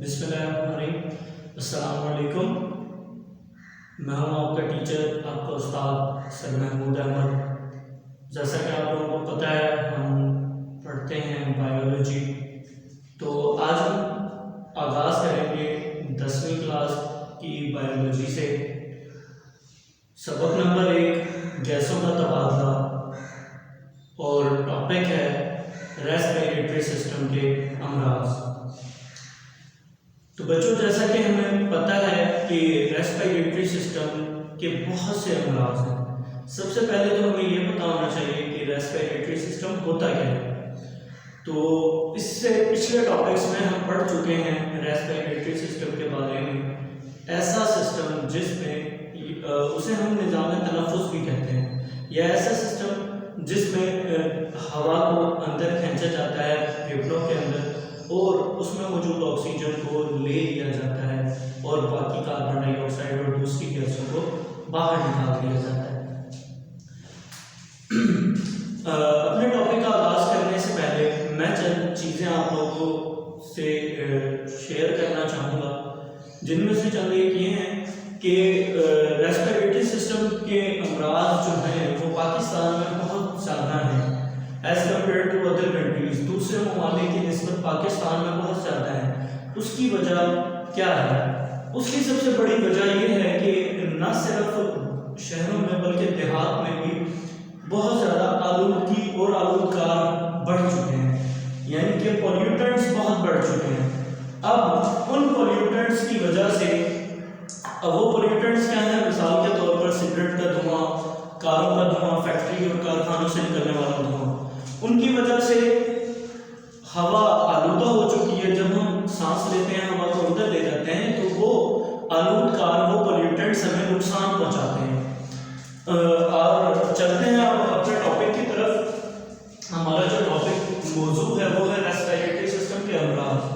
بسم اللہ الرحمن الرحیم. السلام علیکم. میں ہوں آپ کا ٹیچر، آپ کا استاد سر محمود احمد. جیسا کہ آپ لوگوں کو پتہ ہے ہم پڑھتے ہیں بایولوجی، تو آج ہم آغاز کریں گے 10ویں کلاس کی بایولوجی سے. سبق نمبر 1 گیسوں کا تبادلہ، اور ٹاپک ہے ریسپیریٹری سسٹم کے امراض. تو بچوں، جیسا کہ ہمیں پتہ ہے کہ ریسپیریٹری سسٹم کے بہت سے امراض ہیں. سب سے پہلے تو ہمیں یہ پتہ ہونا چاہیے کہ ریسپیریٹری سسٹم ہوتا کیا ہے. تو اس سے پچھلے ٹاپکس میں ہم پڑھ چکے ہیں ریسپیریٹری سسٹم کے بارے میں. ایسا سسٹم جس میں اسے ہم نظام تنفس بھی کہتے ہیں، یا ایسا سسٹم جس میں ہوا کو اندر کھینچا جاتا ہے پھیپھڑوں کے اندر، اور اس میں موجود آکسیجن کو لے لیا جاتا ہے اور باقی کاربن ڈائی آکسائڈ اور دوسری گیسوں کو باہر نکال دیا جاتا ہے. اپنے ٹاپک کا آغاز کرنے سے پہلے میں چند چیزیں آپ لوگوں سے شیئر کرنا چاہوں گا، جن میں سے چند ایک یہ ہیں کہ ریسپیریٹری سسٹم کے امراض جو ہیں وہ پاکستان میں بہت زیادہ ہیں as compare to other countries. دوسرے ممالک کی نسبت پاکستان میں بہت زیادہ ہے. اس کی وجہ کیا ہے؟ اس کی سب سے بڑی وجہ یہ ہے کہ نہ صرف شہروں میں بلکہ دیہات میں بھی بہت زیادہ آلودگی اور آلودکار بڑھ چکے ہیں، یعنی کہ پولیوٹنٹس بہت بڑھ چکے ہیں. اب ان پولیوٹنٹس کی وجہ سے وہ پولیوٹنٹس کیا ہیں؟ مثال کے طور پر سگریٹ کا دھواں، کاروں کا دھواں، فیکٹری اور کارخانوں سے نکلنے والا دھواں. ان کی وجہ سے ہوا آلودہ ہو چکی ہے. جب ہم سانس لیتے ہیں، ہوا کو اندر لے جاتے ہیں، تو وہ آلودکار، وہ پولیوٹنٹس ہمیں نقصان پہنچاتے ہیں. اور چلتے ہیں اب اپنے ٹاپک کی طرف. ہمارا جو ٹاپک موضوع ہے وہ ہے ریسپیریٹری سسٹم کے امراض.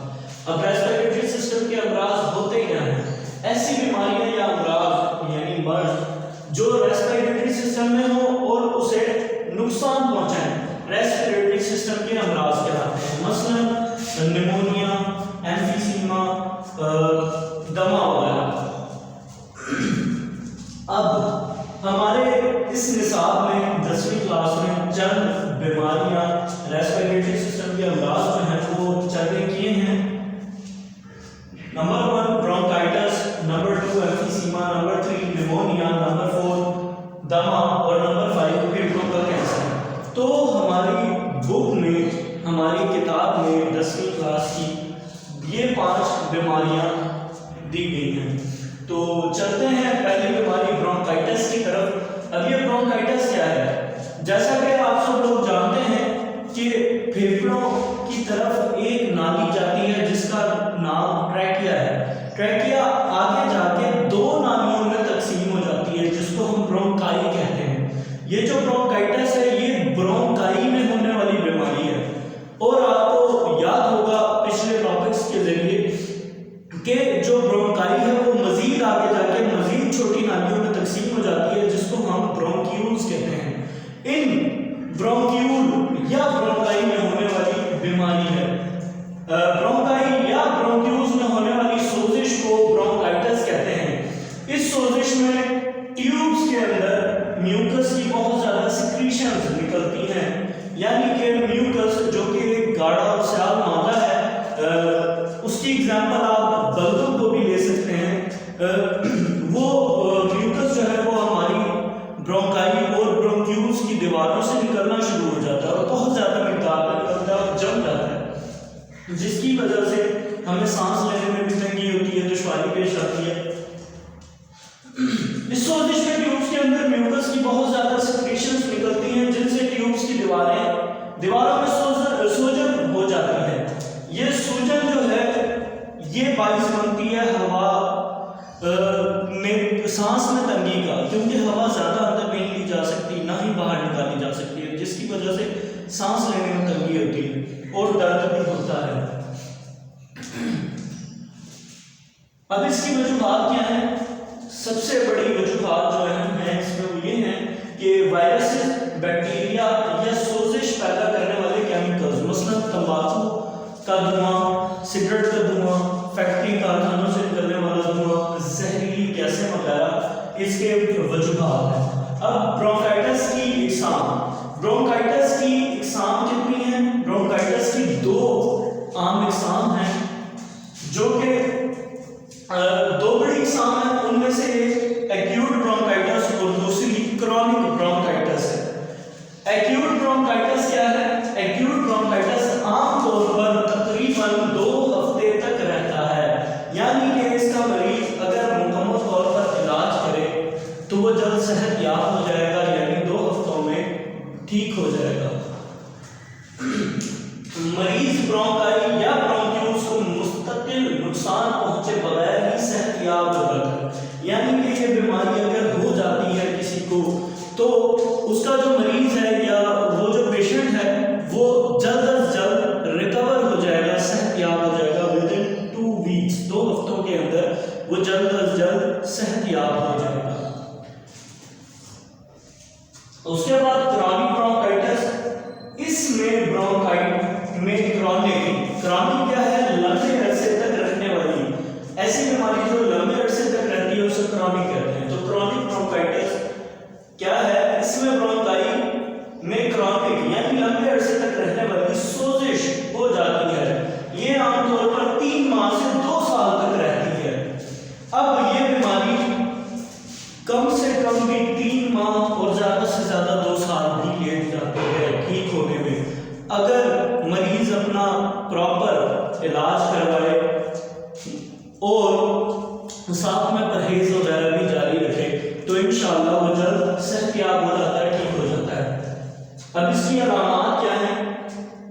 اب ریسپیریٹری سسٹم کے امراض ہوتے کیا ہیں؟ ایسی بیماریاں یا امراض یعنی مرض جو ریسپیریٹری سسٹم میں ہو اور اسے نقصان پہنچائیں، ریسپیریٹری سسٹم کے امراض کہلاتے ہیں. مثلا نیمونیا، ایمفیسیما، دمہ وغیرہ. اب ہمارے اس نصاب میں 10ویں کلاس میں چند بیماریاں ریسپیریٹری سسٹم کے امراض جو ہیں وہ چلنے کیے ہیں. Number 1 bronchitis, number 2 emphysema, number 3 pneumonia, number 4 دمہ، اور نمبر 5 پھیپھڑوں کا کینسر. تو ہماری بک میں، ہماری کتاب میں 10ویں کلاس کی یہ 5 بیماریاں دی گئی ہیں. تو چلتے ہیں پہلی بیماری برونکائٹس کی طرف. اب یہ برونکائٹس کیا ہے؟ جیسا کہ آپ سب لوگ جانتے ہیں کہ پھیپھڑوں کی طرف ایک نالی جاتی ہے جس کا نام ٹریکیا ہے. ٹریکیا آگے جا کے 2 نالیوں میں تقسیم ہو جاتی ہے جس کو ہم برونکائی کہتے ہیں. یہ جو برونکائٹس ہے یہ برونکائی میں ہونے والی بیماری ہے. اور آپ کو یاد ہوگا پچھلے ٹاپکس کے ذریعے کہ جو برونکائی ہے وہ مزید آگے جا کے مزید چھوٹی نالیوں میں تقسیم ہو جاتی ہے جس کو ہم برونکیولز کہتے ہیں. ان برونکیول یا برونکائی میں ہونے والی بیماری ہے. برونکائی یا برونکیولز میں ہونے والی سوزش کو برونکائٹس کہتے ہیں. اس سوزش میں ٹیوبز کے اندر میوکس کی بہت زیادہ سیکریشنز نکلتی ہیں، یعنی کہ میوکس جو کہ ایک گاڑھا اور سیال مادہ ہے. اس کی اگزامپل آپ بلغم کو بھی لے سکتے ہیں. وہ میوکس جو ہے وہ ہماری برونکائی اور برونکیولز کی دیواروں سے نکلنا شروع ہو جاتا ہے اور بہت زیادہ مقدار میں نکلتا ہے اور جم جاتا ہے، جس کی وجہ سے ہمیں سانس لینے میں بھی تنگی ہوتی ہے، دشواری پیش آتی ہے. اس سوزش میں ٹیوبز کے اندر میوکس کی بہت زیادہ سیکریشنز نکلتی ہیں جن سے ٹیوبز کی دیواروں میں سوجن ہو جاتی ہے. یہ سوجن جو ہے یہ باعث بنتی ہے ہوا میں سانس میں تنگی کا، کیونکہ ہوا زیادہ اندر نہیں لی جا سکتی، نہ ہی باہر نکالی جا سکتی ہے، جس کی وجہ سے سانس لینے میں تنگی ہوتی ہے اور درد بھی ہوتا ہے. اب اس کی وجوہات کیا ہیں؟ سب سے بڑی وجوہات جو ہیں اس میں وہ یہ ہیں کہ وائرسز، بیکٹیریا یا سوزش پیدا کرنے والے کیمیکلز، مثلا تمباکو کا دھواں، سگریٹ کا دھواں، فیکٹری وجوہات ہیں. اب برونکائٹس کی اقسام. برونکائٹس کی اقسام کتنی ہیں؟ برونکائٹس کی 2 عام اقسام ہیں جو کہ 2 بڑی اقسام ہیں. ان میں سے ایک ایکیوٹ برونکائٹس اور دوسری کرونک برونکائٹس ہے. ایکیوٹ برونکائٹس کیا ہے؟ ایکیوٹ برونکائٹس عام طور پر تقریباً 2 ہفتے تک رہتا ہے، یعنی کہ اس کا مریض اگر مکمل طور پر علاج کرے تو وہ جلد صحت یاب ہو جائے گا، یعنی 2 ہفتوں میں ٹھیک ہو جائے گا. مریض برونکائی یا برونکیوس کو مستقل نقصان پہنچے بغیر ہی صحت یاب ہو جاتا ہے، یعنی کہ یہ بیماری اگر ہو جاتی ہے کسی کو تو اس کا جو مریض ہے یا وہ جو پیشنٹ ہے وہ جلد از جلد ریکور ہو جائے گا، صحت یاب ہو جائے گا. ودن 2 ویکس 2 ہفتوں کے اندر وہ جلد از جلد صحت یاب ہو جائے گا. اس کے بعد کرونک برونکائٹس. اس میں برونکائٹ میں کرونک کیا ہے؟ لمبے عرصے تک رہنے والی ایسی بیماری جو لمبے عرصے تک رہتی ہے اسے کرونک کہتے ہیں. تو کرونک برونکائٹس کیا ہے؟ اس میں برونکائی میں کرونک یعنی لمبے عرصے تک رہنے والی سوزش ہو جاتی ہے. یہ عام طور پر 3 ماہ سے 2 سال تک رہتی ہے. اب یہ بیماری کم سے کم بھی 3 ماہ اور زیادہ سے زیادہ 2 سال بھی لے جاتے ہیں ٹھیک ہونے میں. اگر مریض اپنا پراپر علاج کروائے اور ساتھ میں پرہیز وغیرہ بھی جاری رکھے تو انشاءاللہ وہ جلد صحت یاب ہو جاتا ہے، ٹھیک ہو جاتا ہے. اب اس کی علامات کیا ہیں؟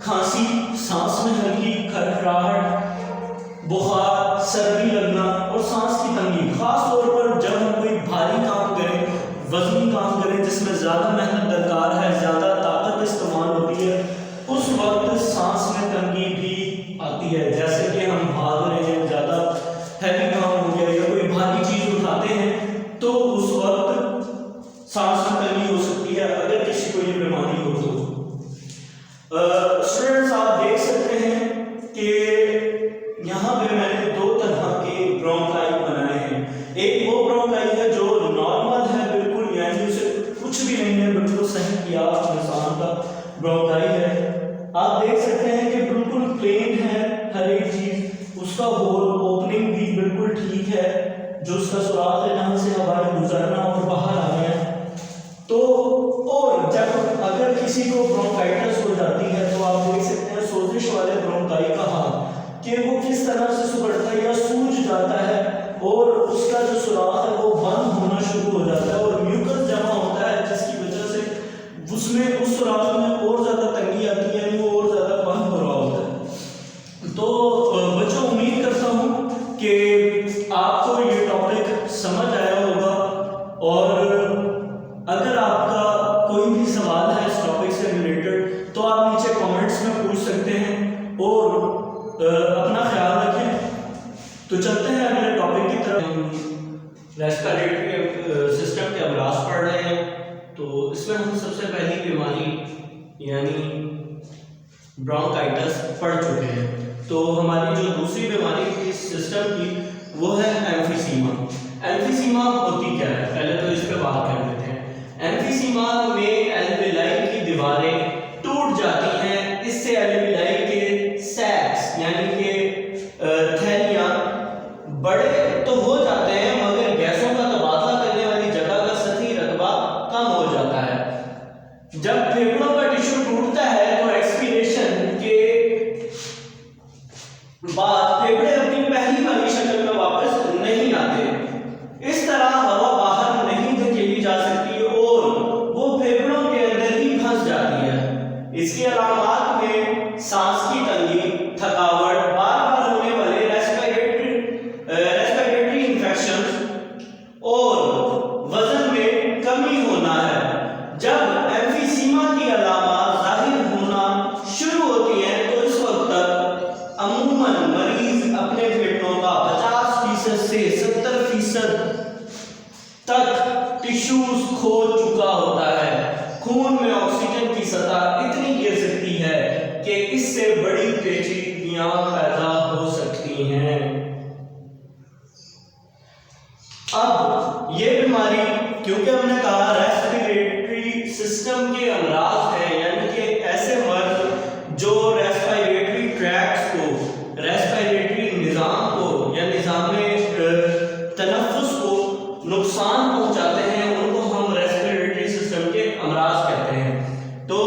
کھانسی، سانس میں ہلکی کھرکھراہٹ، بخار، سردی لگنا اور سانس کی تنگی. خاص طور پر جب ہم کوئی بھاری کام کریں، وزنی کام کریں جس میں زیادہ محنت درکار ہے، زیادہ طاقت استعمال ہوتی ہے، اس وقت سانس میں تنگی بھی آتی ہے. جیسے کہ ہم بھاگ رہے ہیں، زیادہ ہیوی کام ہو گیا یا کوئی بھاری چیز اٹھاتے ہیں تو اس وقت سانس میں تنگی ہو سکتی ہے اگر کسی کو یہ بیماری ہو تو. اسٹوڈنٹس آپ دیکھ سکتے ہیں کہ یہاں پہ میں نے 2 طرح کے برونکائی بنائے ہیں. ایک وہ برونکائی ہے جو نارمل ہے بالکل، یعنی اسے کچھ بھی نہیں ہے، بالکل صحت یاب انسان کا برونکائی ہے. آپ دیکھ سکتے ہیں کہ بالکل پلین ہے ہر ایک چیز، اس کا ہول اوپننگ بھی بالکل ٹھیک ہے، جو اس کا سوراخ ہے جہاں سے ہوائیں گزرنا اور باہر آ گیا. تو اور جب اگر کسی کو برونکائٹس ہو جاتی ہے تو آپ دیکھ سکتے ہیں سوزش والے برونکائی کا حال کہ وہ کس طرح سے سکڑتا ہے یا سوج جاتا ہے اور اس کا جو سوراخ ہے وہ بند ہونا شروع ہو جاتا ہے اور میوکس جمع ہوتا ہے، جس کی وجہ سے اس میں اس سوراخ میں اور زیادہ تنگی آتی ہے، یعنی وہ اور زیادہ بند ہو رہا ہوتا ہے. تو بچوں امید کرتا ہوں کہ آپ کو یہ ٹاپک سمجھ آیا ہوگا، اور اگر آپ کا کوئی بھی سوال ہے اس ٹاپک سے ریلیٹڈ تو آپ نیچے کامنٹس میں پوچھ سکتے ہیں. اور اپنا خیال رکھیں. تو چلتے ہیں اگلے ٹاپک کی طرف. ہم ریسپیریٹری سسٹم کے امراض پڑھ رہے ہیں. تو اس میں ہم سب سے پہلی بیماری یعنی برونکائٹس پڑھ چکے ہیں. تو ہماری جو دوسری بیماری تھی سسٹم کی وہ ہے ایمفیسیما. ایمفیسیما ہوتی کیا ہے؟ پہلے تو اس پہ بات کر لیتے ہیں. ایمفیسیما میں الویلائی کی دیواریں ٹوٹ جاتی ہیں. اس سے الویلائی کے سیکس یعنی کہ تھیلیاں بڑے تو ہو جاتے ہیں مگر گیسوں کا تبادلہ کرنے والی جگہ کا سطحی رقبہ کم ہو جاتا ہے. جب پھیپھڑوں کا ٹشو ٹوٹتا ہے تو ایکسپیریشن کے بعد پھیپھڑے اپنی پہلی والی شکل میں واپس نہیں آتے. اس طرح ہوا باہر نہیں دھکیلی جا سکتی اور وہ پھیپھڑوں کے اندر ہی پھنس جاتی ہے. اس کی علامات میں سانس کی تنگی، تھکاوٹ، بار بار ہونے والے ریسپیریٹری انفیکشن اور وزن میں کمی ہونا ہے. جب ایمفیسیما کی علامات ظاہر ہونا شروع ہوتی ہیں تو اس وقت تک عموماً مریض اپنے پھیپھڑوں کا 50% سے 70% تک ٹشوز کھو چکا ہوتا ہے. خون میں آکسیجن کی سطح اتنی گر سکتی ہے کہ اس سے بڑی پیچیدگیاں پیدا ہو سکتی ہیں. اب یہ بیماری کیونکہ ہم نے کہا ریسپیریٹری سسٹم کے امراض ہیں، یعنی کہ ایسے مرض جو ریسپیریٹری ٹریکٹس کو، ریسپیریٹری نظام کو یا نظام تنفس کو نقصان پہنچاتے ہیں، ان کو ہم ریسپیریٹری سسٹم کے امراض کہتے ہیں۔ تو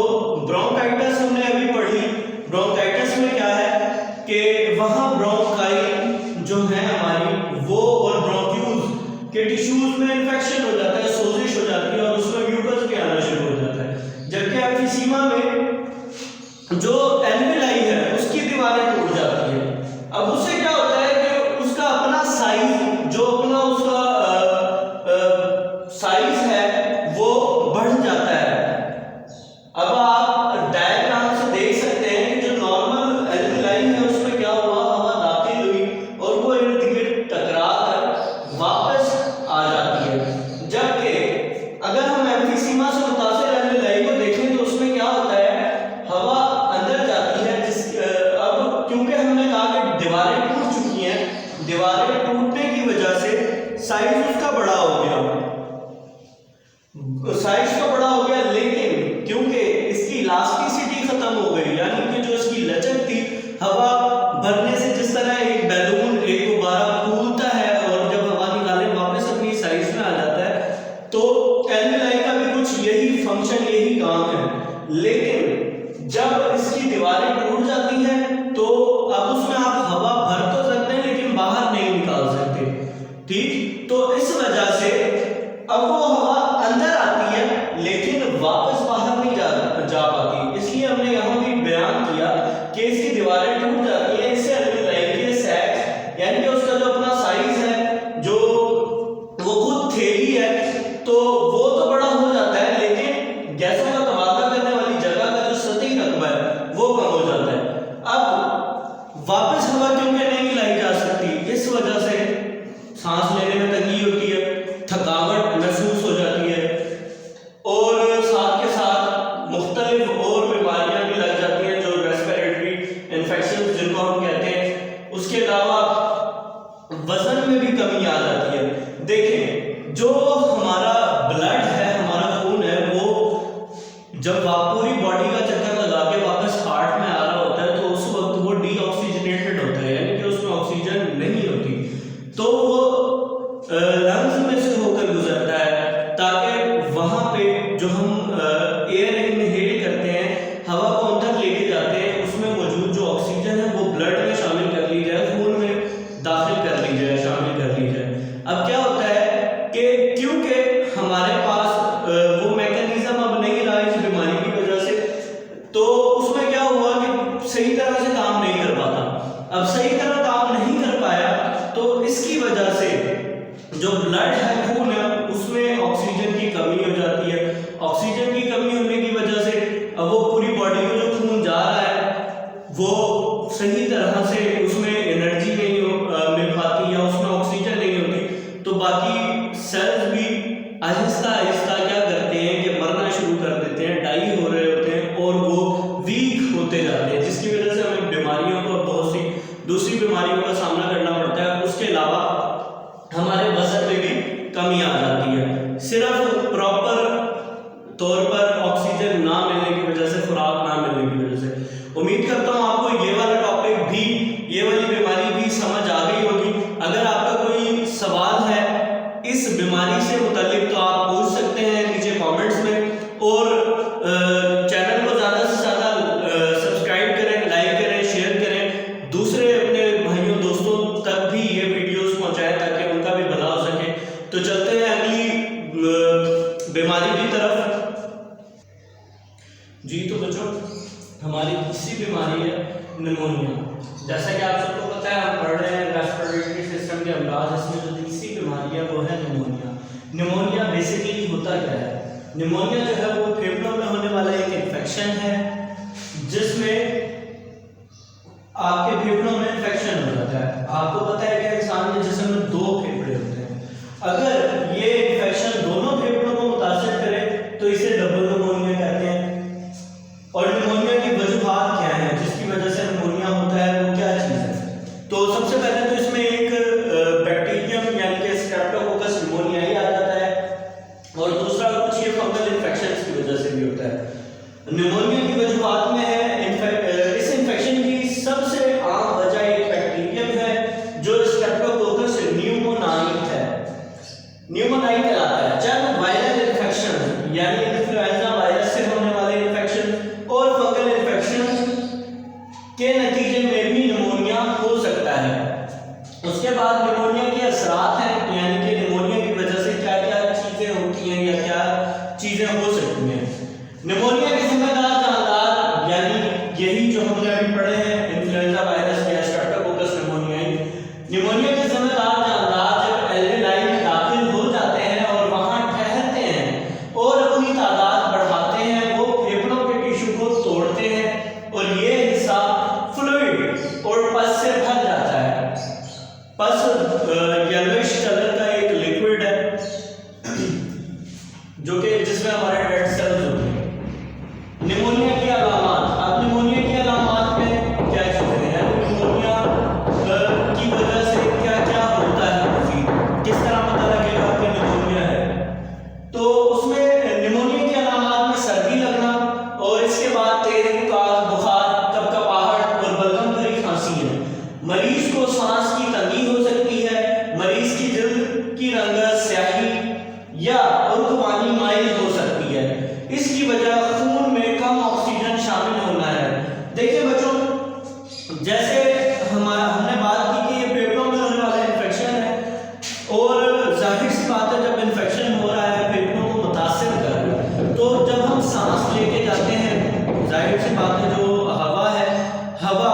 برونکائٹس ہم نے ابھی پڑھی، برونکائٹس میں کیا ہے کہ وہاں برونکائی جو ہے ہماری وہ اور برونکیولز کے ٹیشوز میں انفیکشن ہو جاتا ہے، سوزش ہو جاتی ہے اور اس میں میوکس بھی آنا شروع ہو جاتا ہے، جبکہ ایمفیسیما میں جو الویلائی ہے اس کی دیواریں ٹوٹ جاتی ہیں۔ اب اس سے کیا ہوتا ہے کہ اس کا اپنا سائز، جو اپنا اس کا سائز ہے وہ بڑھ جاتا ہے۔ اب آپ ڈائیگرام سے دیکھ سکتے ہیں کہ جو نارمل الویلائی ہے اس میں کیا ہوا، ہوا داخل ہوئی اور وہ ارد گرد ٹکرا کر واپس آ جاتی ہے، جبکہ اگر ہم ایمفیسیما سے متاثر الویلائی کو دیکھیں تو اس میں کیا ہوتا ہے، ہوا اندر جاتی ہے۔ اب کیونکہ ہم نے کہا کہ دیواریں ٹوٹ چکی ہیں، دیواریں ٹوٹنے کی وجہ سے سائز اس کا بڑا ہو گیا، سائز تو بڑا ہو گیا، لیکن کیونکہ اس کی الاسٹیسٹی ختم ہو گئی، یعنی کہ جو اس کی لچک تھی، ہوا بھرنے سے جس طرح ایک بیلون ایک دوبارہ پھولتا ہے اور جب ہوا نکالے واپس اپنی سائز میں آ جاتا ہے، تو الویلائی کا بھی کچھ یہی فنکشن، یہی کام ہے۔ لیکن جب اس کی دیواریں ٹوٹ جاتی ہیں تو اب اس میں آپ ہوا بھر تو سکتے ہیں لیکن باہر نہیں نکال سکتے، ٹھیک؟ تو اس وجہ سے اب وہ ہوا اندر آتی ہے لیکن واپس باہر نہیں جا پاتی۔ اس لیے ہم نے یہاں بھی بیان کیا کہ اس کی دیواریں ٹوٹ جاتی ہیں، اس سے الویلائی کے سیکس، یعنی کہ اس کا جو اپنا سائز ہے، جو وہ خود تھیلی ہے، تو وہ تو بڑا ہو جاتا ہے لیکن گیسوں کا تبادلہ کرنے والی جگہ کا جو سطحی رقبہ ہے وہ کم ہو جاتا ہے۔ اب واپس ہوا کیونکہ نہیں لائی جا سکتی، اس وجہ سے سانس لینے میں تنگی ہوتی ہے، تھکاوٹ محسوس ہو جاتی ہے اور ساتھ کے ساتھ مختلف اور بیماریاں بھی لگ جاتی ہیں جو ریسپیریٹری انفیکشن جن کو ہم کہتے ہیں۔ اس کے علاوہ وزن میں بھی کمی آ جاتی ہے۔ دیکھیں جو ہمارا بلڈ ہے، ہمارا خون ہے، وہ جب پوری باڈی کا چکر لگا کے واپس ہارٹ میں آ رہا ہوتا ہے تو اس وقت وہ ڈی آکسیجنیٹڈ ہوتا ہے، یعنی کہ اس میں آکسیجن نہیں ہوتی، تو وہ لنگز میں سے ہو کر گزرتا ہے تاکہ وہاں پہ جو ہم ایئر انہیل کرتے ہیں، ہوا کو اندر لے کے جاتے ہیں، اس میں موجود جو آکسیجن ہے وہ بلڈ میں شامل کر لی جائے، خون میں داخل کر لی جائے، شامل کر لی جائے۔ اب کیا ہوتا ہے کہ کیونکہ ہمارے پاس وہ میکینزم اب نہیں رہا اس بیماری کی وجہ سے، تو اس میں کیا ہوا کہ صحیح طرح سے کام نہیں کر پاتا۔ اب صحیح طرح کام نہیں کر پایا تو اس کی وجہ سے جو بلڈ ہے، خون ہے، اس میں آکسیجن کی کمی ہو جاتی ہے۔ آکسیجن کی کمی ہونے کی وجہ سے اب وہ پوری باڈی کو جو خون جا رہا ہے وہ صحیح طرح سے اس میں انرجی نہیں مل پاتی یا اس میں آکسیجن نہیں ہوتی، تو باقی سیلز بھی آہستہ آہستہ کیا کرتے ہیں کہ مرنا شروع کر دیتے ہیں، ڈائی ہو رہے ہوتے ہیں اور وہ ویک ہوتے جاتے ہیں، جس کی وجہ سے ہمیں بیماریوں کو، بہت سی دوسری بیماریوں کا سامنا کرنا پڑتا ہے۔ اس کے علاوہ ہمارے وزن میں بھی کمی آ جاتی ہے، صرف پراپر طور پر آکسیجن نہ ملنے کی وجہ سے، خوراک نہ ملنے کی وجہ سے۔ امید کرتا ہوں آپ کو یہ والا ٹاپک بھی، یہ والی بیماری بھی سمجھ آ گئی ہوگی۔ اگر آپ کا کوئی سوال ہے اس بیماری سے متعلق تو آپ پوچھ سکتے ہیں نیچے کامنٹس میں، اور چینل کو زیادہ سے زیادہ سبسکرائب کریں، لائک کریں، شیئر کریں، دوسرے اپنے بھائیوں دوستوں تک بھی یہ ویڈیوز پہنچائیں تاکہ ان کا بھی بھلا ہو سکے۔ تو چلتے ہیں اگلی بیماری کی طرف۔ جی تو بچوں، ہماری تیسری بیماری ہے نمونیا۔ جیسا کہ آپ سب کو پتہ ہے، ہم پڑھ رہے ہیں ریسپیریٹری سسٹم کے امراض، اس میں جو تیسری بیماری ہے وہ ہے نمونیا۔ نمونیا بیسیکلی ہوتا کیا ہے؟ نمونیا جو ہے وہ پھیپھڑوں میں ہونے والا ایک انفیکشن ہے جس میں آپ کے پھیپھڑوں میں انفیکشن ہو جاتا ہے۔ آپ کو پتہ ہے کہ انسان کے جسم میں 2 پھیپھڑے ہوتے ہیں، اگر یہ انفیکشن دونوں پھیپھڑوں کو متاثر کرے تو اسے ڈبل نمونیا کہتے ہیں۔ اور نمونیا کی وجوہات کیا ہیں جس کی وجہ سے نمونیا ہوتا ہے، وہ کیا چیز ہے؟ تو سب سے پہلے تو اس میں ایک بیکٹیریم یعنی کہ اسٹریپٹوکوکس نمونیائی آ جاتا ہے، اس کے بعد نمونیا کے اثرات ہیں، یعنی کہ نمونیا کی وجہ سے کیا کیا چیزیں ہوتی ہیں یا کیا چیزیں ہو سکتی ہیں۔ نمونیا کے ذمہ دار جاندار یعنی یہی جو ہم نے ابھی پڑھے ہیں انفلوئنزا وائرس یا اسٹریپٹوکوکس نمونیائی۔ نمونیا کے ذمہ دار جاندار جب الویلائی میں داخل ہو جاتے ہیں اور وہاں ٹھہرتے ہیں اور اپنی تعداد بڑھاتے ہیں، وہ پھیپھڑوں کے ٹیشو کو توڑتے ہیں اور یہ حصہ فلوئڈ اور پس سے بھر جاتا ہے۔ پس یلوش کلر کا ایک لیکوڈ ہے جو کہ جس میں ہمارے ریڈ سیلز ہوتے ہیں۔ نمونیا کی علامات، اب نمونیا کی علامات میں کیا چیزیں ہیں، نمونیا کی وجہ سے کیا کیا ہوتا ہے، مزید کس طرح پتہ لگے گا کہ نمونیا ہے، تو اس میں نمونیا کی علامات میں سردی لگنا اور اس کے بعد تیز بخار، کپکپاہٹ اور بلغم بھری کھانسی ہے۔ مریض کو سانس کی تنگی ہو سکتی ہے، مریض کی جلد کی رنگت سیاہی یا ارغوانی مائل ہو سکتی ہے۔ اس کی وجہ خون میں کم آکسیجن شامل ہونا ہے۔ دیکھیں بچوں، جیسے ہم نے بات کی کہ یہ پھیپھڑوں میں ہونے والا انفیکشن ہے اور ظاہر سی بات ہے جب انفیکشن ہو رہا ہے پھیپھڑوں کو متاثر کر رہا ہے، تو جب ہم سانس لے کے جاتے ہیں ظاہر سی بات ہے جو ہوا ہے، ہوا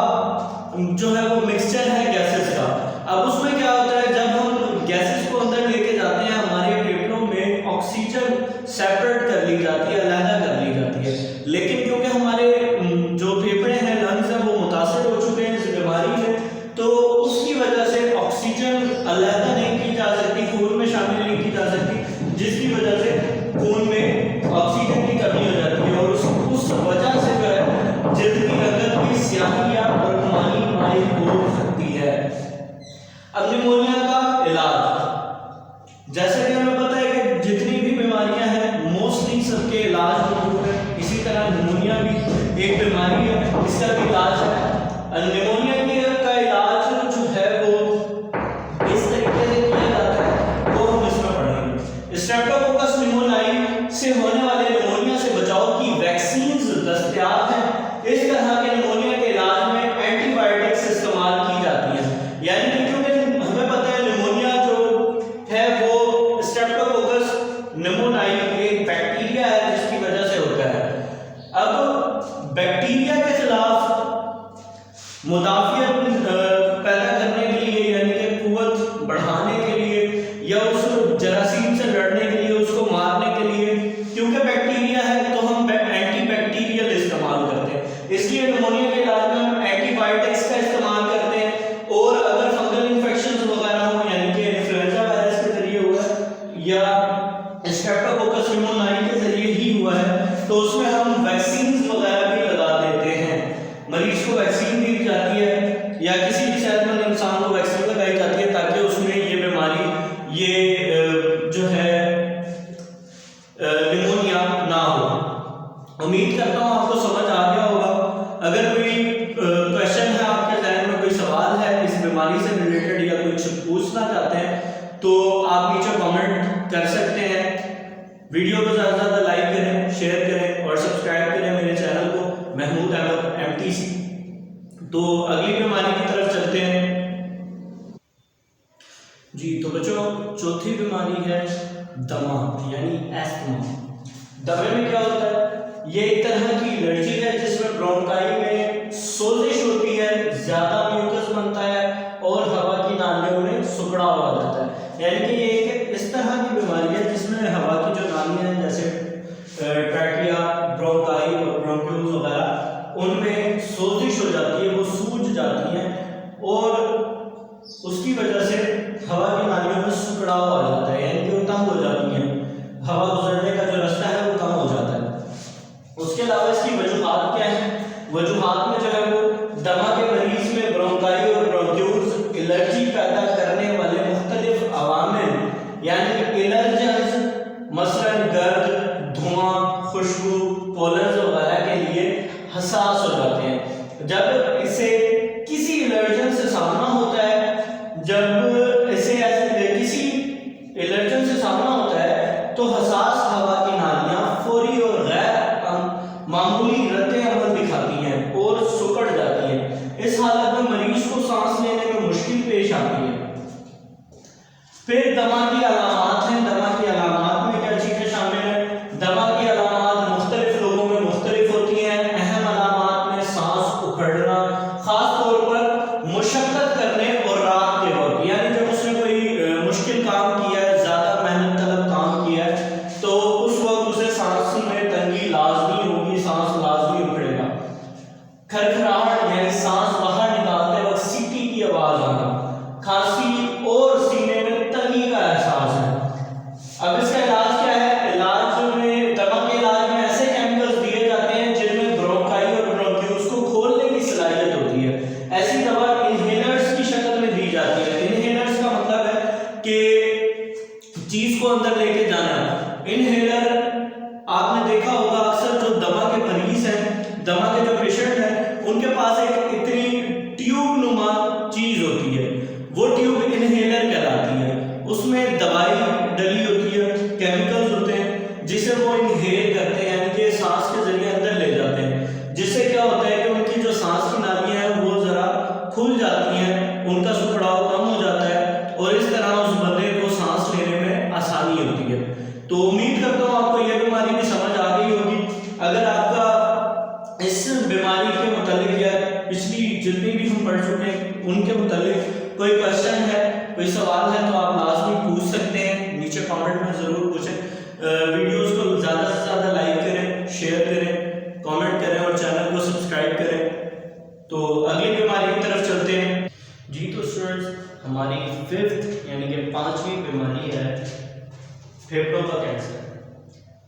جو ہے وہ مکسچر ہے گیسز کا۔ اب اس میں کیا ہوتا ہے، جب ہم گیسز کو اندر لے کے جاتے ہیں ہمارے پھیپھڑوں میں آکسیجن سیپریٹ کر لی جاتی ہے، علیحدہ کر لی جاتی ہے، لیکن کیونکہ ہمارے جو پھیپھڑے ہیں، لنگز ہیں، وہ متاثر ہو چکے ہیں اس بیماری سے، تو اس کی وجہ سے آکسیجن علیحدہ نہیں کی جا سکتی، خون میں شامل نہیں کی جا سکتی، جس کی وجہ سے خون میں آکسیجن کی کمی ہو جاتی ہے اور اس وجہ سے جو ہے جلد کی رنگت بھی سیاہی یا ارغوانی مائل ہو سکتی ہے۔ اب نمونیا کا علاج، جیسے کہ ہمیں پتہ ہے کہ جتنی بھی بیماریاں ہیں موسٹلی سب کے علاج موجود ہیں، اسی طرح نمونیا بھی ایک بیماری ہے، اس کا بھی علاج ہے۔ نمونیا کا علاج جو ہے وہ اس طریقے سے کیا جاتا ہے وہ ہم اس میں پڑھیں گے۔ اسٹریپٹوکوکس نمونیائی سے ہونے والے نمونیا سے بچاؤ کی ویکسینز دستیاب ہیں۔ اس طرح کے نمونیا کے علاج میں اینٹی بائیوٹکس استعمال کی جاتی ہیں، یعنی کہ کیونکہ ہمیں پتہ ہے نمونیا جو ہے وہ اسٹریپٹوکوکس نمونیائی ایک بیکٹیریا ہے جس کی وجہ سے ہوتا ہے۔ اب بیکٹیریا کے خلاف مدافعت پیدا کرنے کے لیے، یعنی کہ قوت بڑھانے کے لیے یا اس جراثیم سے لڑنے کے لیے، اس کو مارنے کے لیے، کیونکہ بیکٹیریا ہے تو ہم اینٹی بیکٹیریل استعمال کرتے ہیں، اس لیے نمونیا کے علاج میں ہم اینٹی بائیوٹکس کا استعمال کرتے ہیں۔ اور اگر فنگل انفیکشنز وغیرہ ہوں، یعنی کہ انفلوئنزا وائرس کے ذریعے ہوا ہے یا اسٹریپٹوکوکس نمونیائی کے ذریعے ہی ہوا ہے، تو اس میں ہم ویکسینز وغیرہ بھی لگا دیتے ہیں۔ مریض کو ویکسین دی جاتی ہے یا کسی بھی صحت مند انسان کو ویکسین لگائی جاتی ہے تاکہ اس میں یہ بیماری، یہ جو ہے نمونیا نہ ہو۔ امید کرتا ہوں آپ کو سمجھ آ گیا ہوگا۔ اگر کوئی کویشچن ہے آپ کے ذہن میں، کوئی سوال ہے اس بیماری سے ریلیٹڈ یا کچھ پوچھنا چاہتے ہیں تو آپ نیچے کامنٹ کر سکتے ہیں۔ ویڈیو کو زیادہ سے زیادہ لائک کریں، شیئر کریں اور سبسکرائب کریں میرے چینل کو، محمود احمد MTC۔ تو اگلی بیماری کی طرف چلتے ہیں۔ جی تو بچوں، چوتھی بیماری ہے دمہ یعنی ایستھما۔ دمے میں کیا ہوتا ہے؟ یہ ایک طرح کی الرجی ہے جس میں برونکائی میں سوزش ہوتی ہے، زیادہ میوکس بنتا ہے اور ہوا کی نالیوں میں سکڑا ہوا جاتا ہے، یعنی کہ یہ ایک اس طرح کی بیماری ہے جس میں ہوا کی جو نالیاں ہیں جیسے ٹریکیا، برونکائی اور برونکیولز وغیرہ، ان میں سوزش ہو جاتی ہے، وہ سوج جاتی ہیں اور اس کی وجہ سے ہوا کی نالیوں میں سکڑاؤ آ جاتا ہے، یعنی کہ وہ تنگ ہو جاتی ہیں، ہوا گزرنے کا جو رستہ ہے وہ کم ہو جاتا ہے۔ اس کے علاوہ اس کی وجوہات کیا ہیں؟ وجوہات میں جو ہے وہ دمہ کے مریض میں برونکائی اور برونکیولز الرجی پیدا کرنے والے مختلف عوامل پھر دمہ کی علامات ہیں. دمہ کی علامات میں کیا چیزیں شامل ہیں؟ دمہ کی علامات مختلف لوگوں میں مختلف ہوتی ہیں. اہم علامات میں سانس اکھڑنا، خاص طور پر مشقت کرنے اور رات کے وقت، یعنی جب اس نے کوئی مشکل کام کیا ہے، زیادہ محنت طلب کام کیا ہے، تو اس وقت اسے سانس میں تنگی لازمی ہوگی، سانس لازمی اکھڑے گا. کھرکھراہٹ یعنی سانس باہر نکالتے وقت سیٹی کی آواز آنا، کھانسی اور سینے میں تنگی کا احساس ہے. اب اس کا علاج کیا ہے؟ علاج میں دمہ کے علاج میں ایسے کیمیکلز دیے جاتے ہیں جن میں برونکائی اور برونکیولز کو کھولنے کی صلاحیت ہوتی ہے. ایسی دوا انہیلرز کی شکل میں دی جاتی ہے. انہیلرز کا مطلب ہے کہ چیز کو اندر لے کے جانا. انہیلر آپ نے دیکھا ہوگا اکثر جو دمہ کے مریض ہیں، دمہ کے جو پیشنٹ ہیں، ان کے پاس ایک اتنی ٹیوب نما چیز ہوتی ہے، وہ ٹیوب انہیلر کہلاتی ہے. اس میں دوائی ڈلی ہوتی ہے، کیمیکلز ہوتے ہیں جسے وہ انہیل کرتے ہیں، یعنی کہ سانس کے ذریعے اندر لے جاتے ہیں. جس سے کیا ہوتا ہے کہ ان کی جو سانس کی نالیاں ہیں وہ ذرا کھل جاتی ہیں، ان کا سکڑاؤ کم ہو جاتا ہے، اور اس طرح اس بندے کو سانس لینے میں آسانی ہوتی ہے. تو امید کرتا ہوں آپ کو یہ بیماری بھی سمجھ آ گئی ہوگی. اگر آپ کا اس بیماری کے متعلق یا پچھلی جتنی بھی ہم پڑھ چکے ہیں ان کے متعلق کوئی کوشچن ہے، کوئی سوال ہے، تو آپ لازمی پوچھ سکتے ہیں، نیچے کامنٹ میں ضرور پوچھیں. ویڈیوز کو زیادہ سے زیادہ لائک کریں، شیئر کریں، کامنٹ کریں اور چینل کو سبسکرائب کریں. تو اگلی بیماری کی طرف چلتے ہیں. جی تو اسٹوڈنٹس، ہماری 5th یعنی کہ 5ویں بیماری ہے پھیپھڑوں کا کینسر.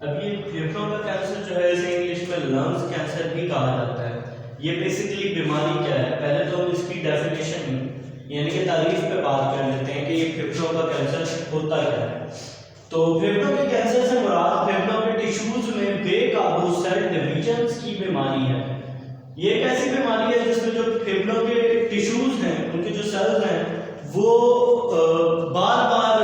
اب یہ پھیپھڑوں کا کینسر جو ہے اسے انگلش میں لنگز کینسر بھی کہا جاتا ہے. یہ بیسیکلی بیماری کیا ہے؟ پہلے تو ہم اس کی ڈیفینیشن یعنی کہ تعریف پہ بات کر لیتے ہیں کہ یہ پھیپھڑوں کا کینسر ہوتا کیا ہے. تو پھیپھڑوں کے کینسر سے مراد پھیپھڑوں کے ٹیشوز میں بے قابو سیل ڈویژنز کی بیماری ہے. یہ ایک ایسی بیماری ہے جس میں جو پھیپھڑوں کے ٹیشوز ہیں، ان کے جو سیلز ہیں، وہ بار بار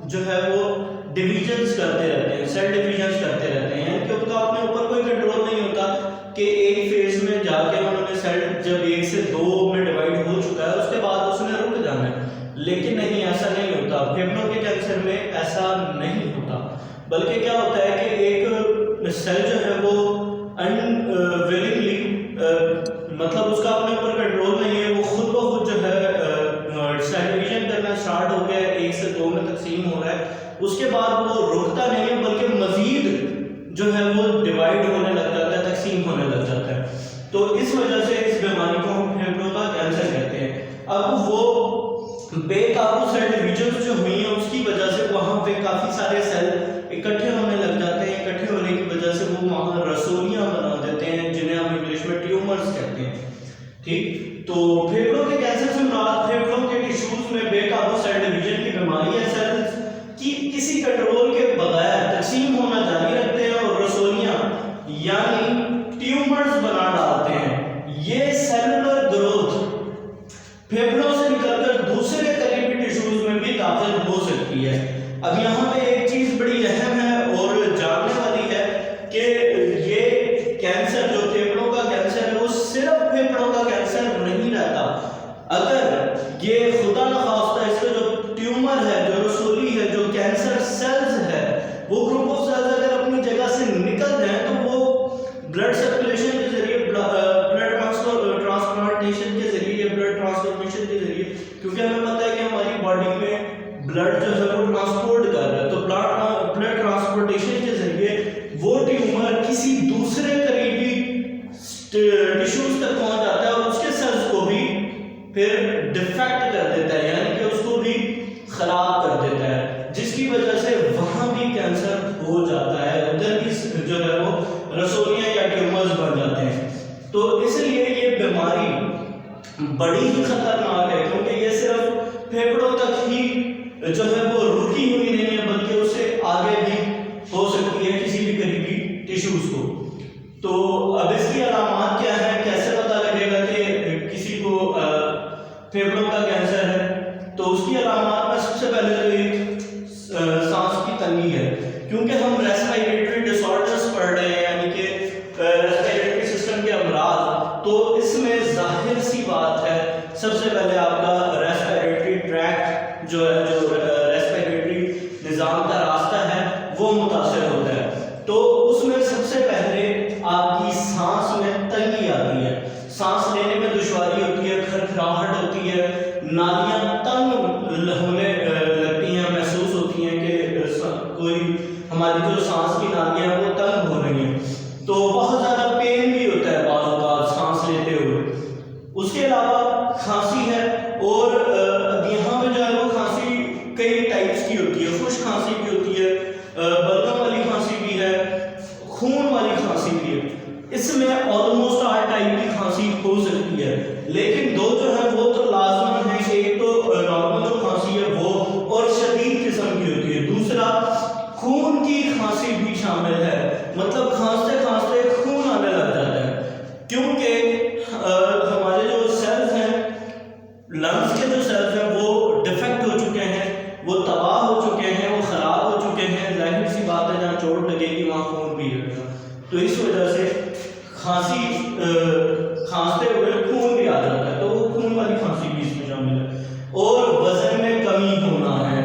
جو ہے وہ ڈویژنز کرتے رہتے ہیں، سیل ڈویژنز کرتے رہتے ہیں، یعنی کہ ان کا اپنے اوپر کوئی کنٹرول نہیں ہوتا کہ ایک فیز میں جا کے انہوں نے سیل جب 1 سے 2 میں ڈیوائڈ ہو چکا ہے اس کے بعد اس نے رک جانا ہے. لیکن نہیں، ایسا نہیں ہوتا. پھیپھڑوں کے کینسر میں ایسا نہیں ہوتا، بلکہ کیا ہوتا ہے کہ ایک سیل جو ہے وہ انویلنگلی مطلب اس کا اپنے اوپر کنٹرول نہیں ہے، وہ خود بخود جو ہے سیل ڈویژن کرنا اسٹارٹ ہو گیا ہے، 1 سے 2 میں تقسیم ہو رہا ہے. اس کے بعد وہ رکتا نہیں ہے بلکہ مزید جو ہے وہ ڈیوائڈ ہونے لگ جاتا ہے، تقسیم ہونے لگ جاتا ہے. تو اس وجہ سے اس بیماری کو ہم پھیپھڑوں کا کینسر کہتے ہیں. اب وہ بے قابو سیل ڈویژنز جو ہوئی ہیں اس کی وجہ سے وہاں پہ کافی سارے سیل اکٹھے ہونے لگ جاتے ہیں. اکٹھے ہونے کی وجہ سے وہ وہاں رسولیاں بنا دیتے ہیں جنہیں ہم انگلش میں ٹیومرز کہتے ہیں. ٹھیک، تو پھیپھڑوں کے کینسر سے مراد پھیپھڑوں کے ٹیشوز میں بے قابو سیل ڈویژن کی بیماری ہے. سیلز کی کسی کنٹرول کے بغیر تقسیم ہونا جاری رکھتے ہیں اور رسولیاں یعنی ٹیومرز بنا ڈالتے ہیں. یہ سیلولر گروتھ پھیپھڑوں سے نکل کر دوسرے قریبی ٹیشوز میں بھی داخل ہو سکتی ہے. اب یہاں پہ ایک چیز بڑی اہم ہے اور جاننے والی ہے کہ یہ کینسر جو پھیپھڑوں کا کینسر ہے وہ صرف پھیپھڑوں کا کینسر نہیں رہتا. اگر یہ خدا نخواستہ اس کا جو ٹیومر ہے، جو رسولی ہے، جو کینسر سیلز ہے، وہ گروپ آف سیلز اگر اپنی جگہ سے نکل جائیں تو وہ بلڈ سرکولیشن کے ذریعے، بلڈ ٹرانسپلانٹیشن کے ذریعے، بلڈ ٹرانسفارمیشن کے ذریعے، کیونکہ ہمیں پتہ ہے کہ ہماری باڈی میں بلڈ جو ہے وہ ٹرانسپورٹ کر رہا ہے، تو بلڈ ٹرانسپورٹیشن کے ذریعے وہ ٹیومر کسی دوسرے قریبی ٹیشوز تک پہنچ جاتا ہے اور اس کے سیلز کو بھی پھر ڈیفیکٹ کر دیتا ہے، یعنی کہ اس کو بھی خراب کر دیتا ہے، جس کی وجہ سے وہاں بھی کینسر ہو جاتا ہے، ادھر بھی جو ہے وہ رسولیاں یا ٹیومرز بن جاتے ہیں. تو اس لیے یہ بیماری بڑی ہی خطرناک ہے، کیونکہ یہ صرف پھیپھڑوں تک ہی جو ہے وہ رکی ہوئی نہیں ہے بلکہ اس سے آگے بھی ہو سکتی ہے کسی بھی قریبی ٹیشوز کو. تو اب اس کی علامات کیا ہیں؟ کیسے پتہ لگے گا کہ کسی کو پھیپھڑوں کا کینسر ہے؟ تو اس کی علامات میں سب سے پہلے تو ایک سانس کی تنگی ہے، کیونکہ ہم ریسپیریٹری ڈس آرڈرز پڑھ رہے ہیں، یعنی کہ ریسپیریٹری سسٹم کے امراض. تو اس میں ظاہر سی بات ہے سب سے پہلے آپ کا ریسپیریٹری ٹریکٹ جو ہے، جو متاثر ہوتا ہے. تو اس میں سب سے پہلے آپ کی سانس میں تنگی آتی ہے, سانس لینے میں دشواری ہوتی ہے, کھرکھراہٹ ہوتی ہے, نالیاں تنگ ہونے لگتی ہیں, محسوس ہوتی ہیں کہ کوئی ہماری جو سانس کی نالیاں ہیں وہ تنگ ہو رہی ہیں. تو بہت زیادہ پین بھی ہوتا ہے بعض اوقات سانس لیتے ہوئے. اس کے علاوہ کھانسی ہے, اور یہاں پہ جو ہے وہ کھانسی کئی ٹائپس کی ہوتی ہے. خشک کھانسی بھی ہوتی ہے, بلغم والی کھانسی بھی ہے, خون والی کھانسی بھی ہے. اس میں آلموسٹ ہر ٹائپ کی کھانسی ہو سکتی ہے, لیکن دو جو ہے وہ تو لازم ہے. ایک تو نارمل جو کھانسی ہے وہ اور شدید قسم کی ہوتی ہے, دوسرا خون کی کھانسی بھی شامل ہے, مطلب کھانستے کھانستے خون آنے لگ جاتا ہے, کیونکہ ہمارے جو سیلز ہیں, لنگس کے جو سیلز ہیں وہ ڈیفیکٹ ہو چکے ہیں, وہ تباہ ہو چکے ہیں, وہ خراب ہو چکے ہیں. ظاہر سی بات ہے جہاں چوٹ لگے گی وہاں خون بھی لگے گا, تو اس وجہ سے کھانستے ہوئے خون بھی آ جاتا ہے, تو وہ خون والی کھانسی بھی اس میں شامل ہے. اور وزن میں کمی ہونا ہے.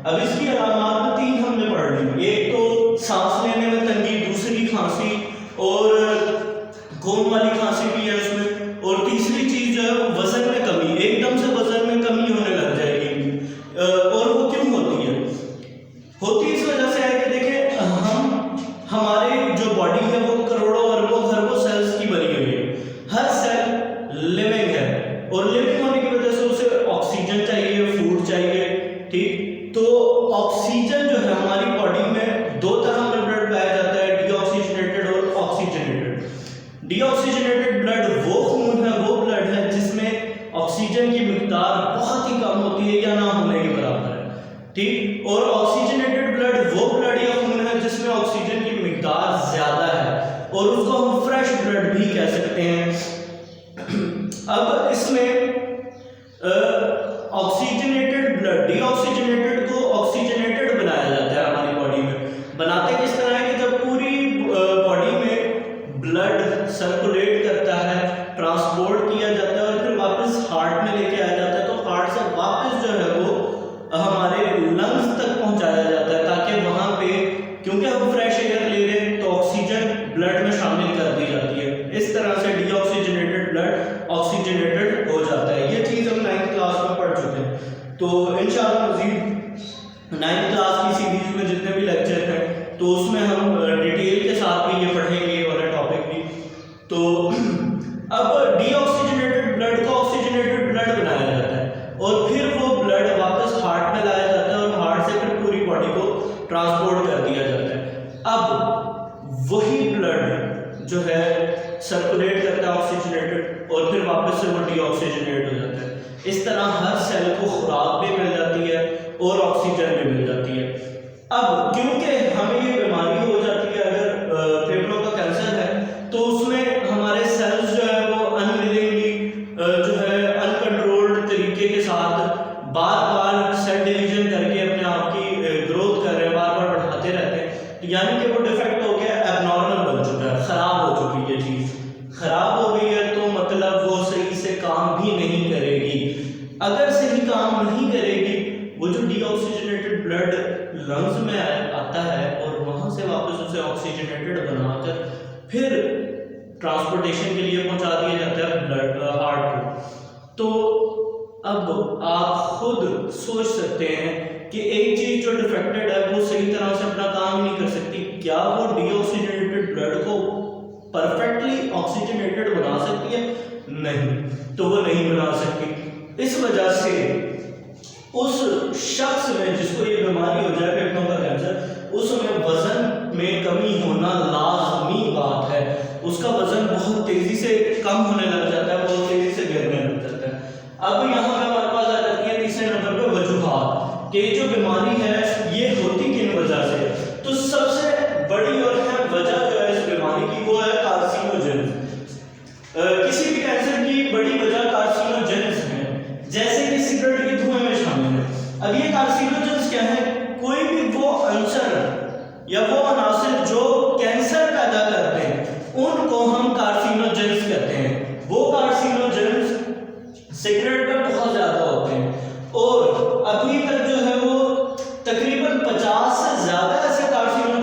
اب اس کی علامات میں 3 ہم نے پڑھ لی, ایک تو سانس لینے میں تنگی, دوسری کھانسی, اور خون والی کھانسی بھی ہے اس میں, اور تیسری چیز جو ہے وہ وزن میں کمی. ایک دم سے وزن میں کمی ہونے لگ جائے گی, اور وہ کیوں ہوتی ہے؟ ہوتی اس وجہ سے ہے کہ دیکھیں ہمارے جو باڈی ہے وہ کروڑوں اربوں خربوں سیلز کی بنی ہوئی ہے. ہر سیل لیونگ ہے, اور لیونگ ہونے کی وجہ سے اسے آکسیجن چاہیے, فوڈ چاہیے, ٹھیک. تو آکسیجن جو ہے ہماری باڈی میں 2 طرح کا بلڈ پایا جاتا ہے, ڈی آکسیجنیٹڈ اور آکسیجنیٹڈ. ڈی آکسیجنیٹڈ بلڈ وہ خون ہے, وہ بلڈ ہے جس میں آکسیجن کی مقدار بہت ہی کم ہوتی ہے یا نہ ہونے کے برابر ہے, ٹھیک. اور آکسیجنیٹڈ بلڈ وہ بلڈ یا خون ہے جس میں آکسیجن کی مقدار زیادہ ہے, اور اس کو ہم فریش بلڈ بھی کہہ سکتے ہیں. اب اس میں آکسیجنیٹڈ بلڈ, ڈی آکسیجنیٹڈ کو آکسیجنیٹڈ بنایا جاتا ہے ہماری باڈی میں. بناتے کس طرح ہے کہ جب پوری باڈی میں بلڈ سرکولیٹ کرتا ہے, ٹرانسپورٹ کیا جاتا ہے, اور پھر واپس ہارٹ میں لے کے آیا جاتا ہے, تو ہارٹ سے واپس جو ہے وہ ہمارے لنگس تک پہنچایا جاتا ہے, تاکہ وہاں پہ کیونکہ ہم فریش ایئر لے رہے ہیں تو آکسیجن بلڈ میں شامل کر دی جاتی ہے. اس طرح سے ڈی آکسیجنیٹڈ بلڈ آکسیجنیٹڈ ہو جاتا ہے. یہ چیز ہم 9th کلاس میں پڑھ چکے ہیں. تو انشاءاللہ مزید 9th کلاس کی سیریز میں جتنے بھی لیکچر ہیں تو اس میں ہم ڈیٹیل کے ساتھ بھی یہ پڑھیں گے, والا ٹاپک بھی. تو اب ڈی آکسیجنیٹڈ بلڈ کو آکسیجنیٹڈ بلڈ بنایا جاتا ہے, اور پھر وہ بلڈ واپس ہارٹ میں لایا جاتا ہے, اور ہارٹ سے پھر پوری باڈی کو ٹرانسپورٹ کر دیا جاتا ہے. اب وہی بلڈ جو ہے سرکولیٹ کرتا ہے آکسیجنیٹڈ, اور پھر واپس سے وہ ڈی آکسیجنیٹ ہو جاتا ہے. اس طرح ہر سیل کو خوراک بھی مل جاتی ہے اور آکسیجن بھی مل جاتی ہے. اب کیونکہ ہمیں یہ بیماری ہو جاتی ہے, اگر پھیپھڑوں کا کینسر ہے, تو اس میں ہمارے سیلز جو ہے وہ انویلنگلی جو ہے انکنٹرولڈ طریقے کے ساتھ بار بار سیل ڈویژن کر کے اپنے آپ کی گروتھ کر رہے ہیں, بار بار بڑھاتے رہتے ہیں, یعنی کہ وہ ڈیفیکٹ ہو گیا, ایب نارمل بن چکا ہے, خراب ہو چکی ہے. یہ چیز خراب ہو گئی ہے تو مطلب وہ صحیح سے کام بھی نہیں کرے گی. اگر صحیح کام نہیں کرے گی, وہ جو ڈی آکسیجنیٹڈ بلڈ لنگز میں آتا ہے اور وہاں سے واپس اسے آکسیجنیٹڈ بنا کر پھر ٹرانسپورٹیشن کے لیے پہنچا دیا جاتا ہے بلڈ ہارٹ کو. تو اب آپ خود سوچ سکتے ہیں کہ ایک چیز جو ڈیفیکٹڈ ہے وہ صحیح طرح سے اپنا کام نہیں کر سکتی, کیا وہ ڈی آکسیجنیٹڈ بلڈ کو پرفیکٹلی آکسیجنیٹڈ بنا سکتی ہے؟ نہیں, تو وہ نہیں بنا سکتی. اس وجہ سے اس شخص میں جس کو یہ بیماری ہو جائے پھیپھڑوں کا کینسر, اس میں وزن میں کمی ہونا لازمی بات ہے. اس کا وزن بہت تیزی سے کم ہونے لگ جاتا ہے, بہت تیزی سے گرنے لگ جاتا ہے. اب یہاں پہ ہمارے پاس آ جاتی ہے تیسرے نمبر پہ وجوہات, کہ جو بیماری ہے یہ ہوتی کن وجہ سے. تو سب سے بڑی اور اہم وجہ جو ہے اس بیماری کی وہ ہے کارسینوجن. کسی بھی کینسر کی بڑی وجہ کارسینوجنز ہیں, جیسے کہ سگریٹ کے دھوئیں میں شامل ہے. اب یہ کارسینوجنز کیا ہے؟ کوئی بھی وہ عنصر یا وہ عناصر جو کینسر پیدا کرتے ہیں ان کو ہم کارسینوجنز کہتے ہیں. وہ کارسینوجنز سگریٹ میں بہت زیادہ ہوتے ہیں, اور ابھی تک جو ہے وہ تقریباً 50 سے زیادہ ایسے کارسینوجنز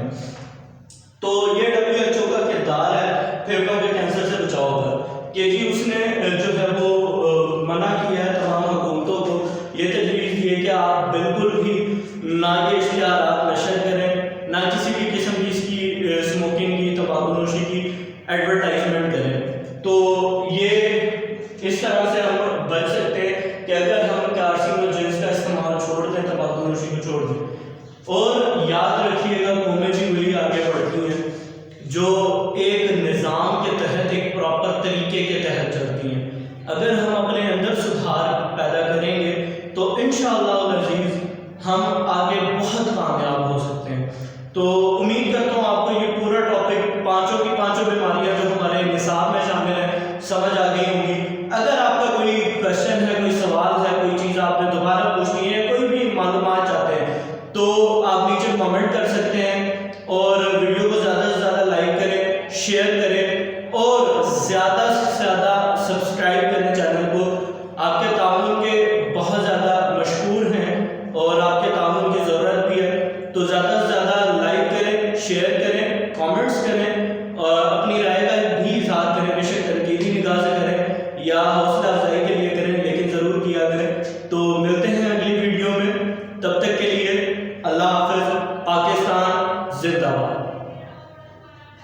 ہیں. تو یہ WHO کا کردار ہے پھیپھڑوں کے کینسر سے بچاؤ کا کہ جی اس نے جو ہے وہ منع کیا ہے تمام حکومتوں کو، یہ تجویز دی ہے کہ آپ بالکل بھی نہ یہ اشتہارات نشر کریں، نہ کسی بھی قسم کی اس کی اسموکنگ کی، تمباکو نوشی کی ایڈورٹائزمنٹ کریں. تو یہ اس طرح سے ہم بچ سکتے ہیں کہ اگر ہم کارسینوجنس کا استعمال چھوڑ دیں، تمباکو نوشی کو چھوڑ دیں. اور یاد رکھیے گا قومیں جی وہی آگے بڑھتی ہیں جو ایک نظام کے تحت، ایک پراپر طریقے کے تحت چلتی ہیں. اگر ہم اپنے اندر سدھار پیدا کریں گے تو انشاءاللہ العزیز ہم آگے بہت کامیاب ہو سکتے ہیں. تو امید کرتا ہوں آپ کو یہ پورا ٹاپک پانچوں کی پانچوں بیماریاں جو ہمارے نصاب میں شامل ہیں سمجھ آ گئی ہوں گی. اگر آپ کا کوئی کویشچن ہے، کوئی سوال ہے، کوئی چیز آپ نے دوبارہ پوچھنی ہے، کوئی بھی معلومات چاہتے ہیں تو آپ نیچے کامنٹ کر سکتے ہیں. اور ویڈیو کو زیادہ سے زیادہ لائک کریں، شیئر کریں اور زیادہ سے زیادہ سبسکرائب کریں چینل کو. آپ کے تعاون کے بہت زیادہ مشکور ہیں اور آپ کے تعاون کی ضرورت بھی ہے. تو زیادہ سے زیادہ لائک کریں، شیئر کریں.